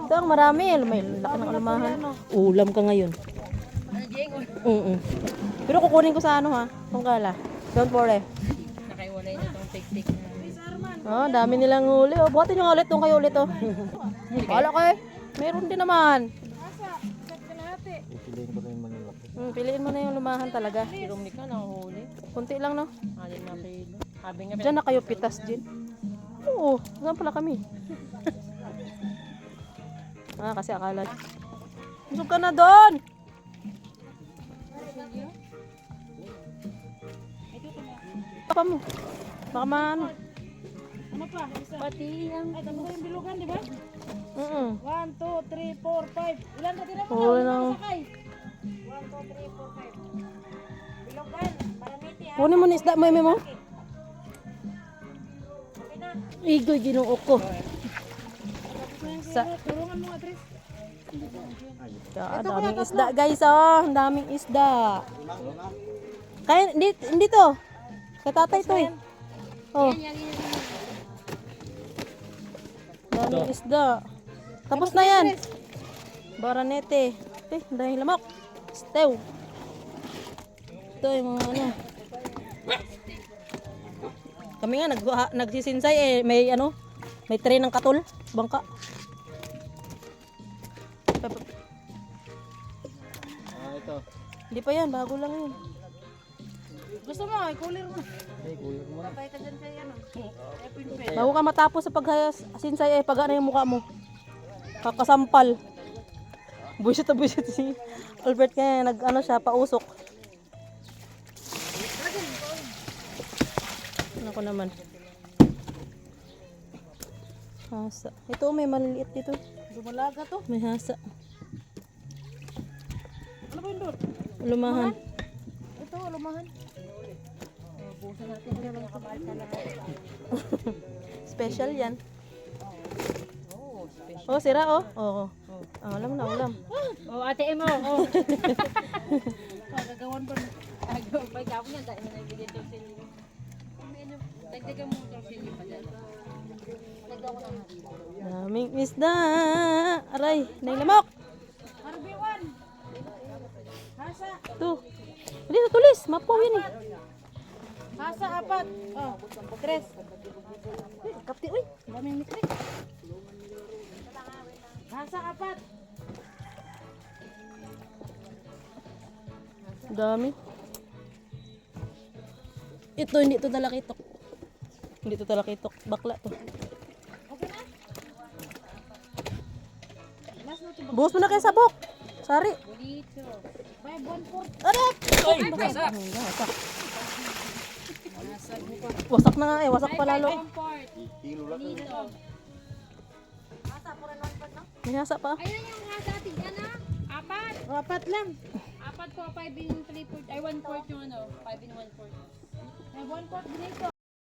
Ito ang marami. May laki ng alamahan. Ulam ka ngayon. Pero kukunin ko sa ano ha. Tunggala. Don't worry. Nakaiwalay na itong tik-tik na. Oh, dami nilang huli. Oh, buhatin nyo ulit. Doon kayo ulit oh. Wala ko eh. Meron din naman. Pipiliin ko na yung malalaki. Piliin mo na yung lumahan talaga. Tirong ni ka, nakahuli. Kunti lang no. Alin na kilo. Sabi nga, Diyan na kayo pitas din. Oo, saan pala kami? Kasi akala. Busog ka na doon! Papa mo. Baka maano. Ano pa? Isa. pati ang... Ay, tama yung bilugan, di ba? 1, 2, 3, 4, 5. Ilan na tira mo na? Huli Ilan na. na sakay? 1, 2, 3, 4, 5. Bilugan, maramiti ha. Kunin mo na isda mo, eme mo. Okay na. Igoy, ginuok ko. Sa, Turungan mo, Adres. daming isda guys oh. Ang daming isda. Kaya, hindi to. Kay tatay to eh. Oh. Daming isda. Tapos na yan. Baranete. Dahil lamok. Stew. Ito yung mga ano. Kami nga nagsisinsay eh. May ano. May tray ng katol. Bangka. Ito. Hindi pa yan. Bago lang yun. Gusto mo, ay cooler mo. Ay, kuya mo. Patay ka dyan sa ano. Ay, pinpin. Bago ka matapos sa paghasinsay eh. Pag ano yung mukha mo. Kakasampal. Buisit na buisit si Albert kaya nag ano siya pausok. Ano ko naman. Hasa. Ito may maliliit dito. Dumalaga to. May hasa. Ano ba yun doon? Lumahan. Ito, lumahan. Busan natin yung mga kamahal ka lahat. Special yan. Oh, special. Oh, sira oh. Oo. Ulam na, ulam. Oh, ate mo. Oh. Pagagawan pa na. Agaw, may gawin yan. Dahil na nagbigay itong sili. Dagdagan mo itong sili pa dyan. Dagdagan ko na. Daming isda. Aray, nailamok. Harbiwan. Hasa. Ito. Hindi na tulis. Mapaw yan eh. Hasa, 4. Oh, 3. Kapti, uy. Daming mikrik. Hasa, 4. Dami. Ito, hindi ito talakitok. Hindi ito talakitok. Bakla to. Okay na? Last na ito. Buhos mo na kay sabok. Sari. Dito. 5, 1, 4. Aray! Ay, wasak. Wasak. Wasak na nga eh. Wasak pa lalo. Kilo lang. Dito. May hasa pa. Ayun yung hasa atin yan ha. 4. 4 lang. 4 po, 5 in 3/4. Ay, 1/4 yung ano. 5 in 1/4. May 1 4 dito.